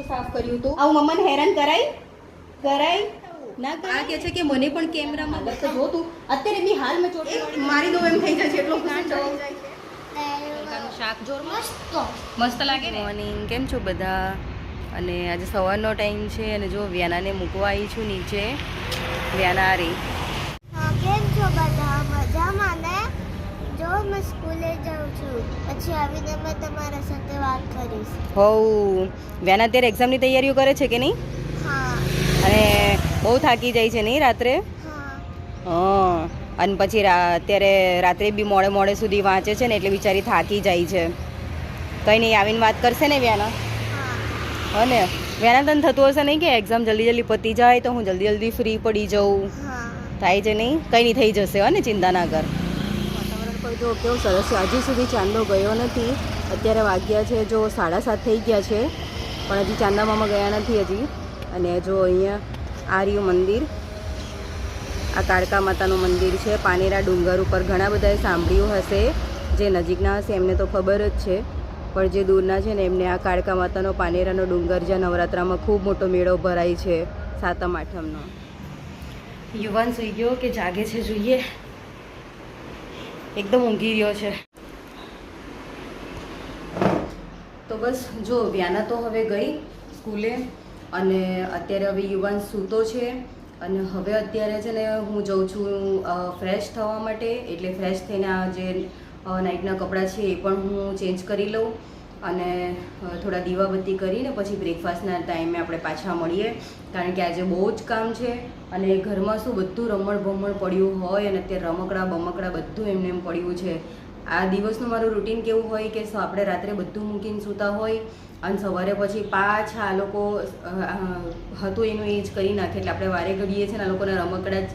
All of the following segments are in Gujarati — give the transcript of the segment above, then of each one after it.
બધું સાફ કર્યું હતું. આવું મમ્માને હેરાન કરાય ના આ કે છે કે મને પણ કેમેરામાં તો જો તું અત્યારે બી હાલ મેં ચોટી મારી દો એમ થઈ જાય છે એટલો ગાંઠ ચડી જાય છે. શાક જોર મસ્ત લાગે ને. મોર્નિંગ, કેમ છો બધા? અને આજે સવારનો ટાઈમ છે અને જો વ્યાનાને મૂકવા આવી છું નીચે. વ્યાના આ રહી. કેમ છો બધા? મજામાં ને? જો મેં સ્કૂલે જાઉં છું, પછી આવીને મેં તમારા સાથે વાત કરીશ. હો વ્યાના અત્યારે એક્ઝામની તૈયારીઓ કરે છે કે નહીં? હા. અને બહુ થાકી જાય છે નહીં રાત્રે? હા. અને પછી અત્યારે રાત્રે બી મોડે સુધી વાંચે છે ને એટલે બિચારી થાકી જાય છે. કંઈ નહીં, આવીને વાત કરશે ને વ્યાના? હા ને. વ્યાના તને થતું હશે નહીં કે એક્ઝામ જલ્દી પતી જાય તો હું જલ્દી ફ્રી પડી જાઉં? હા. થાય છે નહીં? કંઈ નહીં, થઈ જશે. હો ને, ચિંતા ના કર. વાતાવરણ પર જો કેવું સરસ છે. હજી સુધી ચાંદો ગયો નથી. અત્યારે વાગ્યા છે જો 7:30 થઈ ગયા છે, પણ હજી ચાંદા મામા ગયા નથી હજી. અને જો અહીંયા આ રહ્યું મંદિર, આ કાળકા માતાનું મંદિર છે પાનેરા ડુંગર ઉપર. ઘણા બધાએ સાંભળ્યું હશે, જે નજીકના હશે એમને તો ખબર જ છે, પણ જે દૂરના છે ને એમને આ કાળકા માતાનો પાનેરાનો ડુંગર, જ્યાં નવરાત્રામાં ખૂબ મોટો મેળો ભરાય છે 7મ 8મનો. યુવાન સુઈ ગયો કે જાગે છે જોઈએ. એકદમ ઊંઘી રહ્યો છે. તો બસ જો વ્યાના તો હવે ગઈ સ્કૂલે અને અત્યારે હવે યુવાન સૂતો છે. અને હવે અત્યારે છે ને હું જઉં છું ફ્રેશ થવા માટે. એટલે ફ્રેશ થઈને આ જે નાઇટના કપડાં છે એ પણ હું ચેન્જ કરી લઉં અને થોડા દીવાબત્તી કરીને પછી બ્રેકફાસ્ટના ટાઈમે આપણે પાછા મળીએ. કારણ કે આજે બહુ જ કામ છે અને ઘરમાં શું બધું રમણ પડ્યું હોય અને અત્યારે રમકડા બમકડા બધું એમને એમ પડ્યું છે. આ દિવસનું મારું રૂટીન કેવું હોય કે આપણે રાત્રે બધું મૂકીને સૂતા હોય અને સવારે પછી પાછા આ લોકો હતું એનું એ જ કરી નાખે. એટલે આપણે વારે ઘડીએ છે ને આ લોકોના રમકડા જ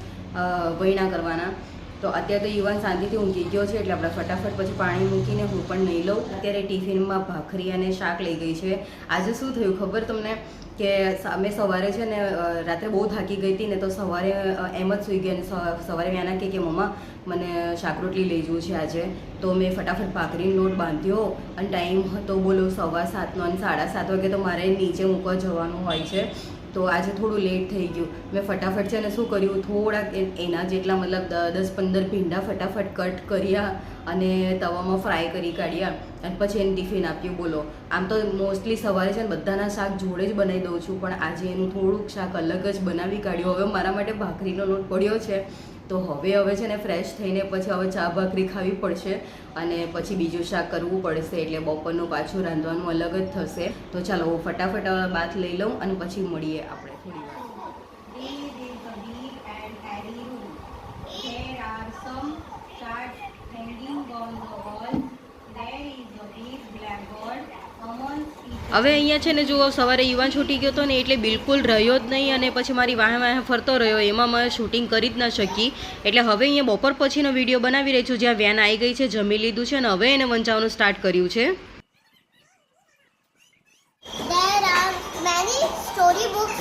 વૈણા કરવાના. તો અત્યારે તો યુવાન શાંતિથી ઊંઘી ગયો છે એટલે આપણે ફટાફટ પછી પાણી મૂકીને હું પણ નહીં લઉં. અત્યારે ટિફિનમાં ભાખરી અને શાક લઈ ગઈ છે. આજે શું થયું ખબર તમને કે અમે સવારે છે ને રાત્રે બહુ થાકી ગઈ હતી ને તો સવારે એમ જ સૂઈ ગઈ અને સવારે વ્યાના કે મમ્મા મને શાક રોટલી લઈ જવું છે આજે. તો મેં ફટાફટ ભાખરીનો લોટ બાંધ્યો અને ટાઈમ હતો બોલો 7:15નો અને 7:30 વાગે તો મારે નીચે મૂકવા જવાનું હોય છે. તો આજે થોડું લેટ થઈ ગયું. મેં ફટાફટ છે ને શું કર્યું, થોડાક એના જેટલા મતલબ 10-15 ભીંડા ફટાફટ કટ કર્યા અને તવામાં ફ્રાય કરી કાઢ્યા અને પછી એને ટિફિન આપ્યું. બોલો, આમ તો મોસ્ટલી સવારે છે ને બધાના શાક જોડે જ બનાવી દઉં છું, પણ આજે એનું થોડુંક શાક અલગ જ બનાવી કાઢ્યું. હવે મારા માટે ભાખરીનો લોટ પડ્યો છે તો હવે છે ને ફ્રેશ થઈને પછી હવે ચા ભાખરી ખાવી પડશે અને પછી બીજું શાક કરવું પડશે. એટલે બપોરનું પાછું રાંધવાનું અલગ જ થશે. તો ચાલો હું ફટાફટ બાથ લઈ લઉં અને પછી મળીએ આપણે થોડી વાર. હવે અહીંયા છે ને જો સવારે યુવાન છૂટી ગયો હતો ને એટલે બિલકુલ રહ્યો જ નહીં અને પછી મારી વાહે ફરતો રહ્યો. એમાં મેં શૂટિંગ કરી જ ન શકી. એટલે હવે અહીંયા બપોર પછીનો વિડીયો બનાવી રહી છું, જ્યાં વ્યાન આવી ગઈ છે, જમી લીધું છે અને હવે એને વંચાવવાનું સ્ટાર્ટ કર્યું છે. There are many storybooks.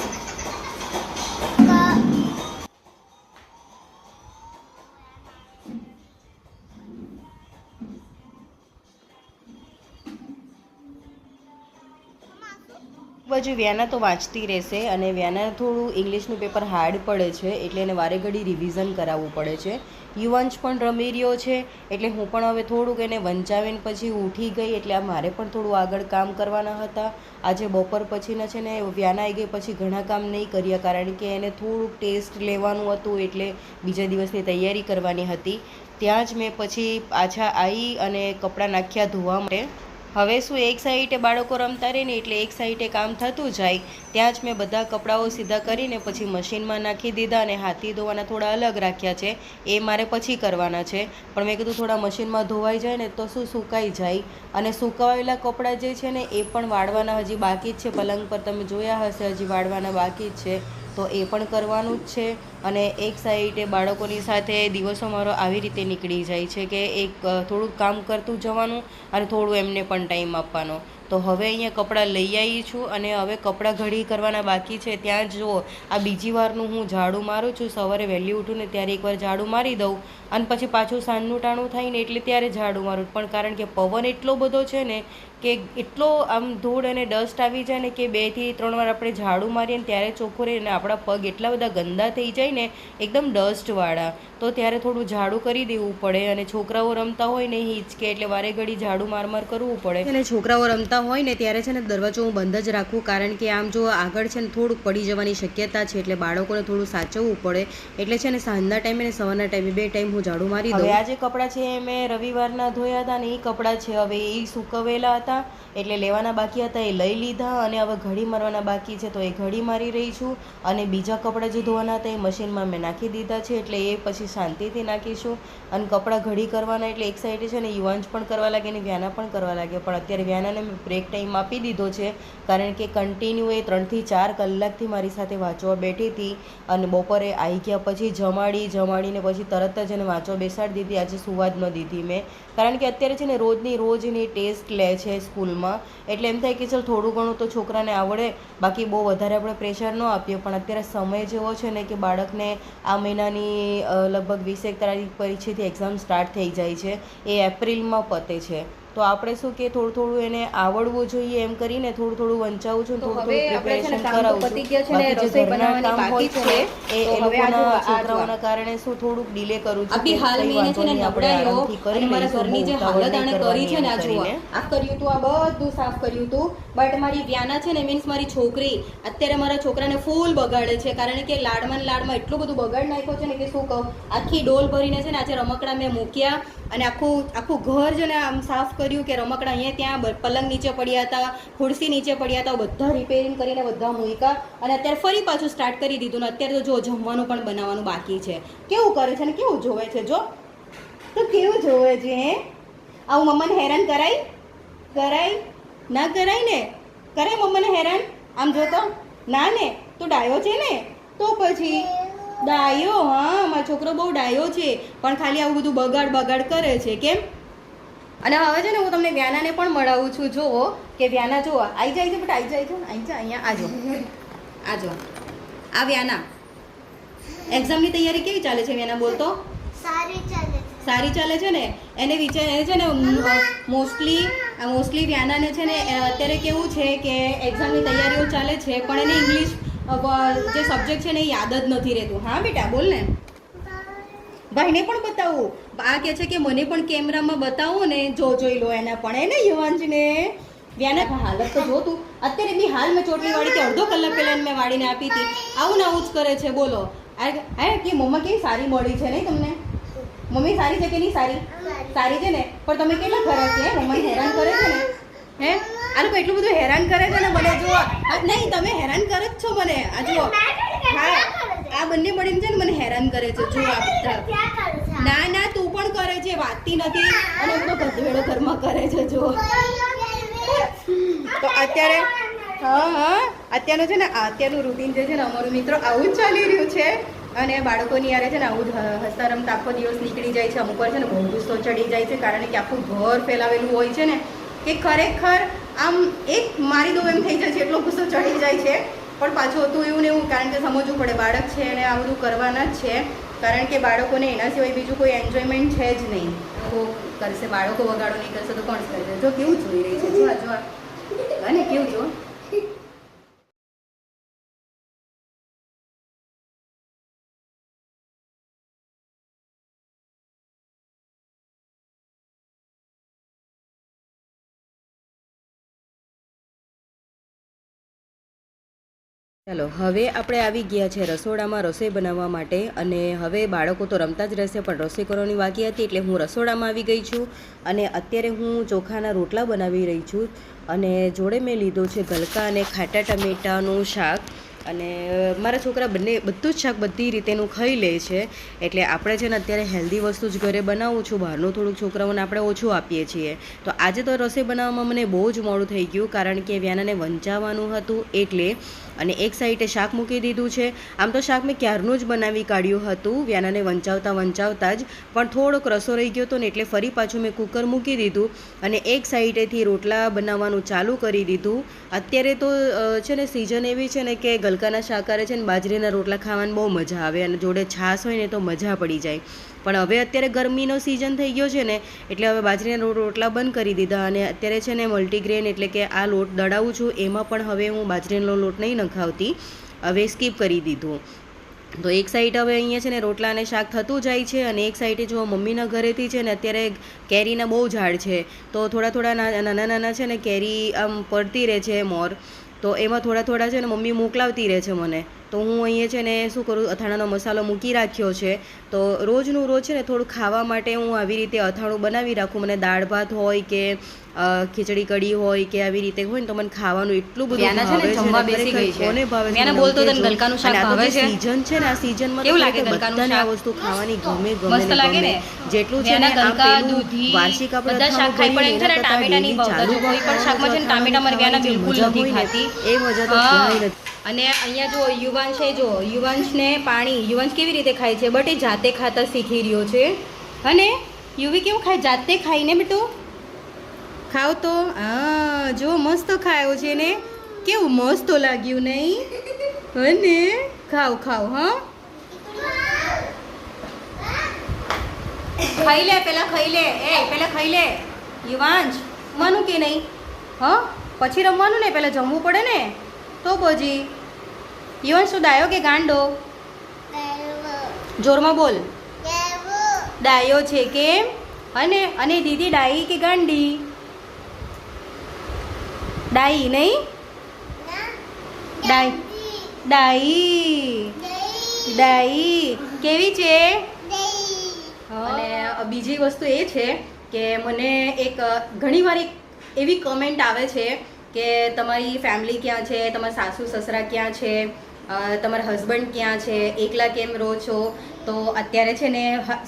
બાજુ વ્યાના તો વાંચતી રહેશે અને વ્યાના થોડું ઇંગ્લિશનું પેપર હાર્ડ પડે છે એટલે એને વારે ઘડી રિવિઝન કરાવવું પડે છે. યુવાંશ પણ રમી રહ્યો છે એટલે હું પણ હવે થોડુંક એને વંચાવીને પછી ઉઠી ગઈ. એટલે મારે પણ થોડું આગળ કામ કરવાના હતા. આજે બપોર પછીના છે ને વ્યાના આવી ગઈ પછી ઘણા કામ નહીં કર્યા કારણ કે એને થોડુંક ટેસ્ટ લેવાનું હતું એટલે બીજા દિવસની તૈયારી કરવાની હતી. ત્યાં જ મેં પછી પાછા આવી અને કપડાં નાખ્યા ધોવા માટે. હવે શું એક સાઈડે બાળકો રમતા રહે ને એટલે એક સાઈડે કામ થતું જાય. ત્યાં જ મેં બધા કપડાઓ સીધા કરીને પછી મશીનમાં નાખી દીધા અને હાથી ધોવાના થોડા અલગ રાખ્યા છે, એ મારે પછી કરવાના છે. પણ મેં કીધું થોડા મશીનમાં ધોવાઈ જાય ને તો શું સુકાઈ જાય. અને સુકાવેલા કપડાં જે છે ને એ પણ વાળવાના હજી બાકી જ છે. પલંગ પર તમે જોયા હશે હજી વાળવાના બાકી જ છે. તો એ પણ કરવાનું જ છે. અને એક સાઈડે બાળકોની સાથે દિવસો મારો આવી રીતે નીકળી જાય છે કે એક થોડુંક કામ કરતું જવાનું અને થોડું એમને પણ ટાઈમ આપવાનો. તો હવે અહીંયા કપડાં લઈ આવી છું અને હવે કપડાં ઘડી કરવાના બાકી છે. ત્યાં જુઓ, આ બીજી વારનું હું ઝાડુ મારું છું. સવારે વહેલી ઉઠું ને ત્યારે એકવાર ઝાડુ મારી દઉં અને પછી પાછું સાંજનું ટાણું થાય ને એટલે ત્યારે ઝાડુ મારું. પણ કારણ કે પવન એટલો બધો છે ને કે એટલો આમ ધૂળ અને ડસ્ટ આવી જાય ને કે 2 થી 3 વાર આપણે ઝાડુ મારીએ ને ત્યારે ચોખ્ખું રહે ને આપણા પગ એટલા બધા ગંદા થઈ જાય ને એકદમ ડસ્ટવાળા. તો ત્યારે થોડું ઝાડુ કરી દેવું પડે. અને છોકરાઓ રમતા હોય ને હિંચકે એટલે વારે ઘડી ઝાડુ માર કરવું પડે. અને છોકરાઓ રમતા હોય ને ત્યારે છે ને દરવાજો હું બંધ જ રાખું, કારણ કે આમ જો આગળ છે ને થોડુંક પડી જવાની શક્યતા છે એટલે બાળકોને થોડું સાચવવું પડે. એટલે છે ને સાંજના ટાઈમે ને સવારના ટાઈમે 2 ટાઈમ હું ઝાડુ મારી દઉં. હવે આ જે કપડાં છે એ મેં રવિવારના ધોયા હતા ને એ કપડાં છે, હવે એ સૂકવેલા હતા એટલે લેવાના બાકી હતા, એ લઈ લીધા. અને હવે ઘડી મારવાના બાકી છે તો એ ઘડી મારી રહી છું. અને બીજા કપડાં જે ધોવાના હતા એ મશીનમાં મેં નાખી દીધા છે એટલે એ પછી શાંતિથી નાખીશું. અને કપડાં ઘડી કરવાના એટલે એક સાઈડે છે ને યુવાંશ પણ કરવા લાગે ને વ્યાના પણ કરવા લાગે. પણ અત્યારે વ્યાનાને મેં બ્રેક ટાઈમ આપી દીધો છે, કારણ કે કન્ટિન્યુ એ 3 થી 4 કલાકથી મારી સાથે વાંચવા બેઠી હતી. અને બપોરે આવી ગયા પછી જમાડીને પછી તરત જ એને વાંચવા બેસાડી દીધી. આજે સુવા જ ન દીધી મેં, કારણ કે અત્યારે છે ને રોજની રોજ એની ટેસ્ટ લે છે સ્કૂલમાં. એટલે એમ થાય કે ચાલ થોડું ઘણું તો છોકરાને આવડે, બાકી બહુ વધારે આપણે પ્રેશર ન આપીએ. પણ અત્યારે સમય જેવો છે ને કે બાળકને આ મહિનાની લગભગ 20 તારીખ પછીથી એક્ઝામ સ્ટાર્ટ થઈ જાય છે, એ એપ્રિલમાં પતે છે. તો આપણે શું કે થોડું એને આવડવું જોઈએ એમ કરીને થોડું વંચાવું છું, થોડું પ્રિપેરેશન કરાવું છું. બાકી જે ઘરના કામ હોય છે એ લોકોના છોકરાઓના કારણે શું થોડુંક ડિલે કરું છું. અભી હાલ મેં છે ને નબળાયો અને મારા ઘરની જે હાલત આને કરી છે ને આ જુઓ, આ કર્યું તું, આ બધું સાફ કર્યું તું. બટ મારી વ્યાના છે ને મીન્સ મારી છોકરી અત્યારે મારા છોકરાને ફૂલ બગાડે છે, કારણ કે લાડમાં એટલું બધું બગાડ નાખ્યો છે ને કે શું કહું. આખી ડોલ ભરીને છે ને આજે રમકડા મેં મૂક્યા અને આખું ઘર છે ને આમ સાફ કર્યું કે રમકડા અહીંયા ત્યાં પલંગ નીચે પડ્યા હતા, ખુરશી નીચે પડ્યા હતા, બધા રિપેરિંગ કરીને બધા મૂક્યા. અને અત્યારે ફરી પાછું સ્ટાર્ટ કરી દીધું ને અત્યારે તો જો જમવાનું પણ બનાવવાનું બાકી છે. કેવું કરે છે ને કેવું જોવે છે, જો તો કેવું જોવે છે. આવું મમ્માને હેરાન કરાય ના કરાય ને, કરાય મમ્માને હેરાન. આમ જો તો ના ને, તું ડાયો છે ને તો પછી ડાયો. હા, મારો છોકરો બહુ ડાયો છે, પણ ખાલી આવું બધું બગાડ કરે છે. કેમ? અને હવે છે ને હું તમને વ્યાનાને પણ મળાવું છું. જુઓ કે વ્યાના જુઓ આવી જાય છે, બટ આવી જાય છે, આવી જા અહીંયા આજો. આ વ્યાના એક્ઝામની તૈયારી કેવી ચાલે છે વ્યાના? બોલતો. સારી ચાલે છે ને. એને છે ને મોસ્ટલી વ્યાનાને છે ને અત્યારે કેવું છે કે એક્ઝામની તૈયારીઓ ચાલે છે, પણ એને ઇંગ્લિશ જે સબ્જેક્ટ છે ને એ યાદ જ નથી રહેતું. હા બેટા બોલ ને. ભાઈને પણ બતાવું. આ કહે છે કે મને પણ કેમેરામાં બતાવો ને. જોઈ લો એના પણ એને યુવાંશને વ્યાના હાલત તો જો તું. અત્યારે બી હાલ મેં ચોટલી વાળી કે અડધો કલાક પહેલાં મેં વાળીને આપી હતી. આવું ને આવું જ કરે છે. બોલો. કે મમ્મા કેવી સારી મળી છે નહીં તમને? મમ્મી સારી છે કે નહીં સારી? સારી છે ને. પણ તમે કેટલા ખરાબ છે, મમ્માને હેરાન કરે છે ને. હે આ લોકો એટલું બધું હેરાન કરે છે ને મને. જુઓ નહીં, તમે હેરાન કરો જ છો મને. આ જુઓ, હા આ બંને મળીને છે ને મને હેરાન કરે છે. જુઓ આ બધા. ના તું પણ કરે છે, વાતતી નથી. અને બધો ગધેડો ઘરમાં કરે છે. જુઓ તો અત્યારે અત્યારનું છે ને અત્યારનું રૂટીન જે છે ને અમારું મિત્રો આવું જ ચાલી રહ્યું છે. અને બાળકોની યારે છે ને આવું હસતા રમતા આખો દિવસ નીકળી જાય છે. અમુક વાર છે ને બહુ ગુસ્સો ચડી જાય છે, કારણ કે આખું ઘર ફેલાવેલું હોય છે ને કે ખરેખર આમ એક મારી દો એમ થઈ જાય છે, એટલો ગુસ્સો ચડી જાય છે. પણ પાછું હતું એવું ને એવું, કારણ કે સમજવું પડે બાળક છે અને આ બધું કરવાના જ છે, કારણ કે બાળકોને એના સિવાય બીજું કોઈ એન્જોયમેન્ટ છે જ નહીં. કરશે બાળકો વગાડો નહીં કરશે તો કોણ કરશે? જો કેવું જોઈ રહી છે, જો અને કેવું જો. ચાલો હવે આપણે આવી ગયા છે રસોડામાં રસોઈ બનાવવા માટે. અને હવે બાળકો તો રમતા જ રહેશે, પણ રસોઈ કરવાની બાકી હતી એટલે હું રસોડામાં આવી ગઈ છું. અને અત્યારે હું ચોખાના રોટલા બનાવી રહી છું. અને જોડે મેં લીધો છે ગલકા અને ખાટા ટમેટાનું શાક. અને મારા છોકરા બધું જ શાક બધી રીતેનું ખાઈ લે છે, એટલે આપણે છે ને અત્યારે હેલ્ધી વસ્તુ જ ઘરે બનાવું છું. બહારનું થોડુંક છોકરાઓને આપણે ઓછું આપીએ છીએ. તો આજે તો રસોઈ બનાવવામાં મને બહુ જ મોડું થઈ ગયું, કારણ કે વ્યાનાને વંચાવવાનું હતું એટલે. અને એક સાઈડે શાક મૂકી દીધું છે. આમ તો શાક મેં ક્યારનું જ બનાવી કાઢ્યું હતું વ્યાનાને વંચાવતા જ, પણ થોડોક રસો રહી ગયો હતો ને એટલે ફરી પાછું મેં કુકર મૂકી દીધું અને એક સાઈડેથી રોટલા બનાવવાનું ચાલુ કરી દીધું. અત્યારે તો છે ને સિઝન એવી છે ને કે ગલકાના શાકારે છે ને બાજરીના રોટલા ખાવાની બહુ મજા આવે અને જોડે છાશ હોય ને તો મજા પડી જાય. પણ હવે અત્યારે ગરમીનો સિઝન થઈ ગયો છે ને એટલે હવે બાજરીના રોટલા બંધ કરી દીધા અને અત્યારે છે ને મલ્ટીગ્રેન એટલે કે આ લોટ દળાવું છું એમાં પણ હવે હું બાજરીનો લોટ નહીં નખાવતી, હવે સ્કીપ કરી દીધું. તો એક સાઈડ હવે અહીંયા છે ને રોટલા અને શાક થતું જાય છે અને એક સાઈડે જો મમ્મીના ઘરેથી છે ને અત્યારે કેરીના બહુ ઝાડ છે તો થોડા નાના છે ને કેરી આમ પડતી રહે છે મોર, તો એમાં થોડા છે ને મમ્મી મોકલાવતી રહે છે મને. તો હું અહીંયા છે ને શું કરું, અથાણાનો મસાલો મૂકી રાખ્યો છે. તો રોજનું રોજ છે ને થોડું ખાવા માટે હું આવી રીતે અથાણું બનાવી રાખું. મને દાળ ભાત હોય કે ખીચડી કઢી હોય કે આવી રીતે હોય ને તો મને ખાવાનું એટલું બધું ભાવે છે. કોને ભાવે છે? સીઝન છે ને આ સીઝનમાં બધાને આ વસ્તુ ખાવાની ગમે. જેટલું છે ને આ પેલું વાર્ષિક આપણે એ મજા તો ક્યાંય નથી. અને અહીંયા જો યુવાંશને પાણી, યુવાંશ કેવી રીતે ખાય છે બટ એ જાતે ખાતા શીખી રહ્યો છે. અને યુવી કેવું ખાય? જાતે ખાઈને બેટો ખાવ તો. હા જો મસ્ત ખાયો છે ને, કેવું મસ્ત લાગ્યું નહીં? અને ખાવ હા, ખાઈ લે પેલા ખાઈ લે યુવાંશ. રમવાનું કે નહીં? હા પછી રમવાનું ને, પેલા જમવું પડે ને તો પછી. યુવાંશ શું ડાયો કે ગાંડો? જોરમાં બોલ. ડાયો છે કેમ? અને દીદી ડાઈ કે ગાંડી? ડાઈ નહીં? ડાઈ કેવી છે? અને બીજી વસ્તુ એ છે કે મને ઘણીવાર એવી કમેન્ટ આવે છે કે તમારી ફેમિલી ક્યાં છે, તમારા સાસુ સસરા ક્યાં છે, તમારા હસબન્ડ ક્યાં છે, એકલા કેમ રહો છો? તો અત્યારે છે ને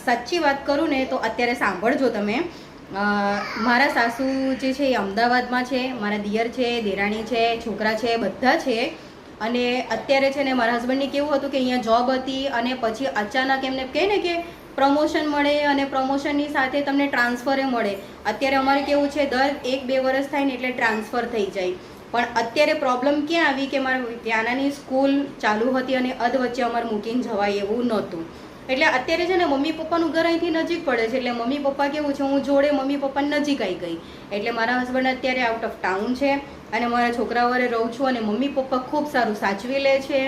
સાચી વાત કરું ને તો અત્યારે સાંભળજો તમે. મારા સાસુ જે છે એ અમદાવાદમાં છે, મારા દિયર છે, દેરાણી છે, છોકરા છે, બધા છે. અને અત્યારે છે ને મારા હસબન્ડને કેવું હતું કે અહીંયા જોબ હતી અને પછી અચાનક એમને કહે ને કે પ્રમોશન મળે અને પ્રમોશનની સાથે તમને ટ્રાન્સફરે મળે. અત્યારે અમારે કેવું છે દર 1-2 વર્ષ થાય ને એટલે ટ્રાન્સફર થઈ જાય. પણ અત્યારે પ્રોબ્લેમ ક્યાં આવી કે મારા વ્યાનાની સ્કૂલ ચાલુ હતી અને અધવચ્ચે અમારે મૂકીને જવાય એવું નહોતું. એટલે અત્યારે છે ને મમ્મી પપ્પાનું ઘર અહીંથી નજીક પડે છે એટલે મમ્મી પપ્પા કેવું છે હું જોડે મમ્મી પપ્પાની નજીક આવી ગઈ. એટલે મારા હસબન્ડ અત્યારે આઉટ ઓફ ટાઉન છે અને મારા છોકરાઓરે રહું છું અને મમ્મી પપ્પા ખૂબ સારું સાચવી લે છે.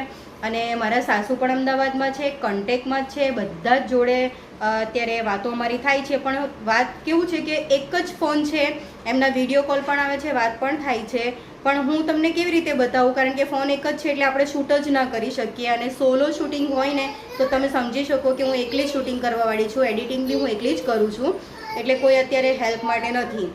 અને મારા સાસુ પણ અમદાવાદમાં છે, કોન્ટેક્ટમાં જ છે, બધા જ જોડે અત્યારે વાતો અમારી થાય છે. પણ વાત કેવું છે કે એક જ ફોન છે, એમના વિડીયો કોલ પણ આવે છે, વાત પણ થાય છે. પણ હું તમને કેવી રીતે બતાવું, કારણ કે ફોન એક જ છે એટલે આપણે શૂટ જ ના કરી શકીએ. અને સોલો શૂટિંગ હોય ને તો તમે સમજી શકો કે હું એકલી જ શૂટિંગ કરવાવાળી છું, એડિટિંગ બી હું એકલી જ કરું છું, એટલે કોઈ અત્યારે હેલ્પ માટે નથી.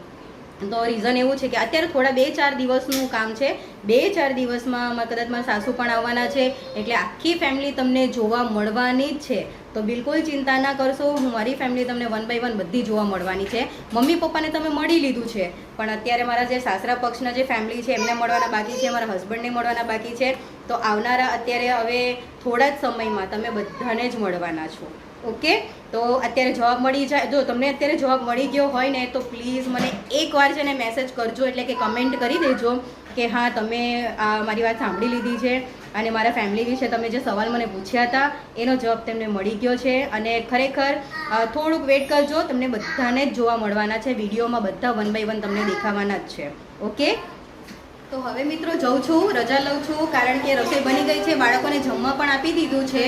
તો રીઝન એવું છે કે અત્યારે થોડા 2-4 દિવસનું કામ છે. 2-4 દિવસમાં કદાચ મારા સાસુ પણ આવવાના છે એટલે આખી ફેમિલી તમને જોવા મળવાની જ છે. તો બિલકુલ ચિંતા ના કરશો, હું મારી ફેમિલી તમને 1 by 1 બધી જોવા મળવાની છે. મમ્મી પપ્પાને તમે મળી લીધું છે પણ અત્યારે મારા જે સાસરા પક્ષના જે ફેમિલી છે એમને મળવાના બાકી છે, મારા હસબન્ડને મળવાના બાકી છે. તો આવનારા અત્યારે હવે થોડા જ સમયમાં તમે બધાને જ મળવાના છો. ઓકે, તો અત્યારે જવાબ મળી જાય. જો તમને અત્યારે જવાબ મળી ગયો હોય ને તો પ્લીઝ મને એકવાર છે ને મેસેજ કરજો, એટલે કે કમેન્ટ કરી દેજો કે હા તમે મારી વાત સાંભળી લીધી છે અને મારા ફેમિલી વિશે તમે જે સવાલ મને પૂછ્યા હતા એનો જવાબ તમને મળી ગયો છે. અને ખરેખર થોડુંક વેઇટ કરજો, તમને બધાને જ જોવા મળવાના છે વિડીયોમાં, બધા 1 by 1 તમને દેખાવાના જ છે. ઓકે, તો હવે મિત્રો જઉં છું, રજા લઉં છું, કારણ કે રસોઈ બની ગઈ છે, બાળકોને જમવા પણ આપી દીધું છે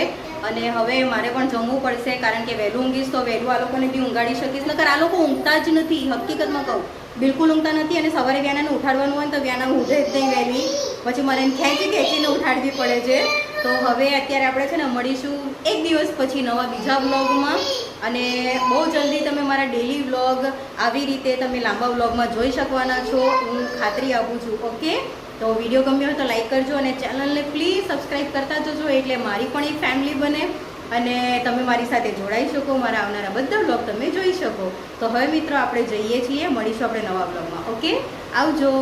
અને હવે મારે પણ જમવું પડશે, કારણ કે વહેલું ઊંઘીશ તો વહેલું આ લોકોને બી ઊંઘાડી શકીશ. નકર આ લોકો ઊંઘતા જ નથી, હકીકતમાં કહું બિલકુલ ઊંઘતા નથી. અને સવારે વ્યાનાને ઉઠાડવાનું હોય તો વ્યાના ઊંઘે જ નહીં વહેલી, પછી મારે એને ખેંચીને ઉઠાડવી પડે છે. તો હવે અત્યારે આપણે છે ને મળીશું એક દિવસ પછી નવા બીજા વ્લોગમાં. અને બહુ જલ્દી તમે મારા ડેલી વ્લોગ આવી રીતે તમે લાંબા વ્લોગમાં જોઈ શકવાના છો, હું ખાતરી આપું છું. ઓકે, તો વિડીયો ગમ્યો હોય તો લાઈક કરજો અને ચેનલને પ્લીઝ સબસ્ક્રાઈબ કરતા જજો, એટલે મારી પણ એક ફેમિલી બને અને તમે મારી સાથે જોડાઈ શકો, મારા આવનારા બધા વ્લોગ તમે જોઈ શકો. તો હવે મિત્રો આપણે જઈએ છીએ, મળીશું આપણે નવા વ્લોગમાં. ઓકે, આવજો.